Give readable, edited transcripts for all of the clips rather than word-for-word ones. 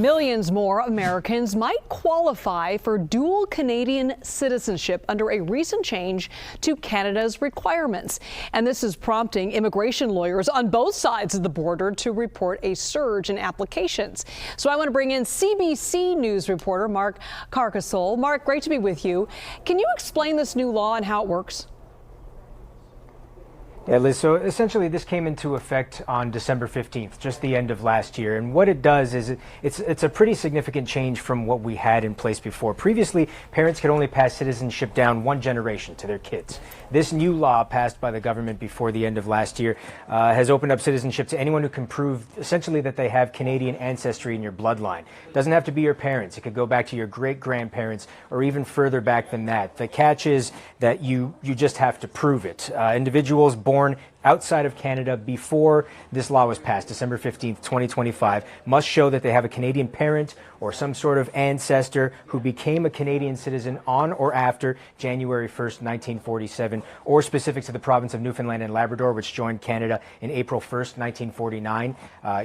Millions more Americans might qualify for dual Canadian citizenship under a recent change to Canada's requirements. And this is prompting immigration lawyers on both sides of the border to report a surge in applications. So I want to bring in CBC News reporter Mark Carcasole. Mark, great to be with you. Can you explain this new law and how it works? Yeah, Liz, so essentially this came into effect on December 15th, just the end of last year. And what it does is it's a pretty significant change from what we had in place before. Previously, parents could only pass citizenship down one generation to their kids. This new law passed by the government before the end of last year has opened up citizenship to anyone who can prove essentially that they have Canadian ancestry in your bloodline. It doesn't have to be your parents. It could go back to your great-grandparents or even further back than that. The catch is that you just have to prove it. Individuals born outside of Canada before this law was passed, December 15th, 2025, must show that they have a Canadian parent or some sort of ancestor who became a Canadian citizen on or after January 1st, 1947, or specific to the province of Newfoundland and Labrador, which joined Canada in April 1st, 1949.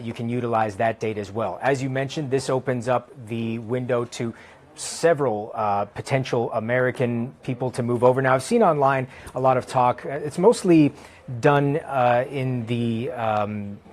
You can utilize that date as well. As you mentioned, this opens up the window to several potential American people to move over. Now, I've seen online a lot of talk. It's mostly done in the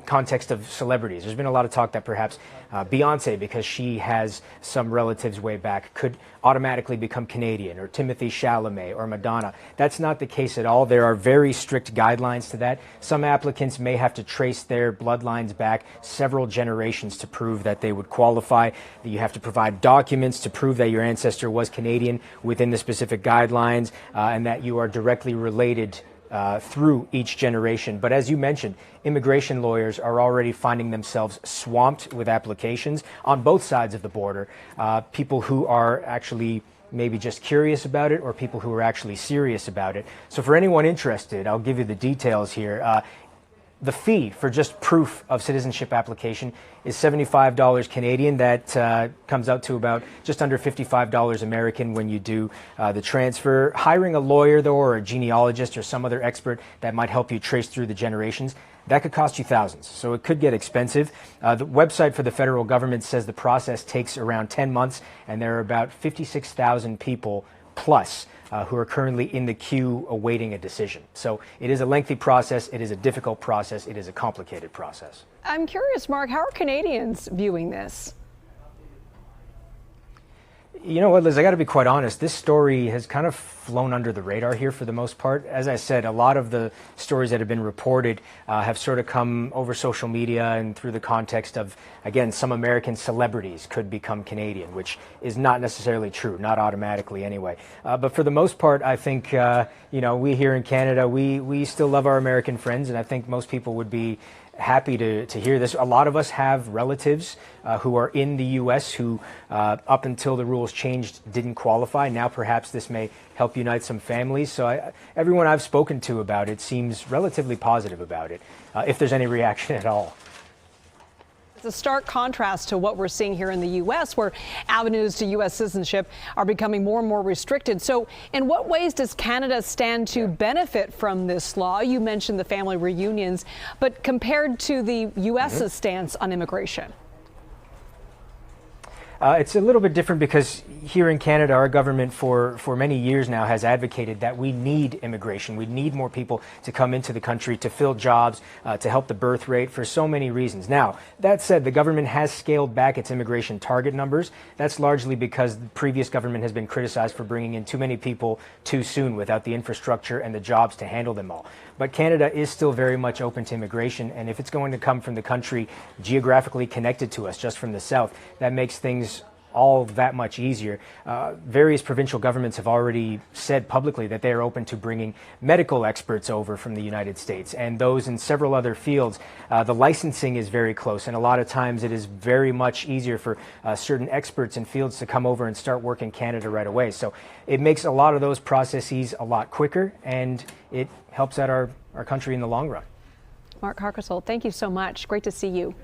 context of celebrities. There's been a lot of talk that perhaps Beyonce, because she has some relatives way back, could automatically become Canadian, or Timothy Chalamet or Madonna. That's not the case at all. There are very strict guidelines to that. Some applicants may have to trace their bloodlines back several generations to prove that they would qualify. You have to provide documents to prove that your ancestor was Canadian within the specific guidelines, and that you are directly related through each generation. But as you mentioned, immigration lawyers are already finding themselves swamped with applications on both sides of the border. People who are actually maybe just curious about it, or people who are actually serious about it. So for anyone interested, I'll give you the details here. The fee for just proof of citizenship application is $75 Canadian. That comes out to about just under $55 American when you do the transfer. Hiring a lawyer, though, or a genealogist or some other expert that might help you trace through the generations, that could cost you thousands. So it could get expensive. The website for the federal government says the process takes around 10 months, and there are about 56,000 people plus who are currently in the queue awaiting a decision. So it is a lengthy process, it is a difficult process, it is a complicated process. I'm curious, Mark, how are Canadians viewing this? You know what, Liz, I got to be quite honest. This story has kind of flown under the radar here for the most part. As I said, a lot of the stories that have been reported have sort of come over social media and through the context of, again, some American celebrities could become Canadian, which is not necessarily true, not automatically anyway. But for the most part, I think, we here in Canada, we still love our American friends, and I think most people would be happy to hear this. A lot of us have relatives who are in the U.S. who, up until the rules changed, didn't qualify. Now perhaps this may help unite some families. So everyone I've spoken to about it seems relatively positive about it, if there's any reaction at all. It's a stark contrast to what we're seeing here in the U.S., where avenues to U.S. citizenship are becoming more and more restricted. So in what ways does Canada stand to benefit from this law? You mentioned the family reunions, but compared to the U.S.'s stance on immigration? It's a little bit different because here in Canada, our government for many years now has advocated that we need immigration. We need more people to come into the country to fill jobs, to help the birth rate for so many reasons. Now, that said, the government has scaled back its immigration target numbers. That's largely because the previous government has been criticized for bringing in too many people too soon without the infrastructure and the jobs to handle them all. But Canada is still very much open to immigration, and if it's going to come from the country geographically connected to us, just from the south, that makes things all that much easier. Various provincial governments have already said publicly that they are open to bringing medical experts over from the United States, and those in several other fields. The licensing is very close, and a lot of times it is very much easier for certain experts in fields to come over and start work in Canada right away. So it makes a lot of those processes a lot quicker, and it helps out our country in the long run. Mark Carcasole, thank you so much. Great to see you.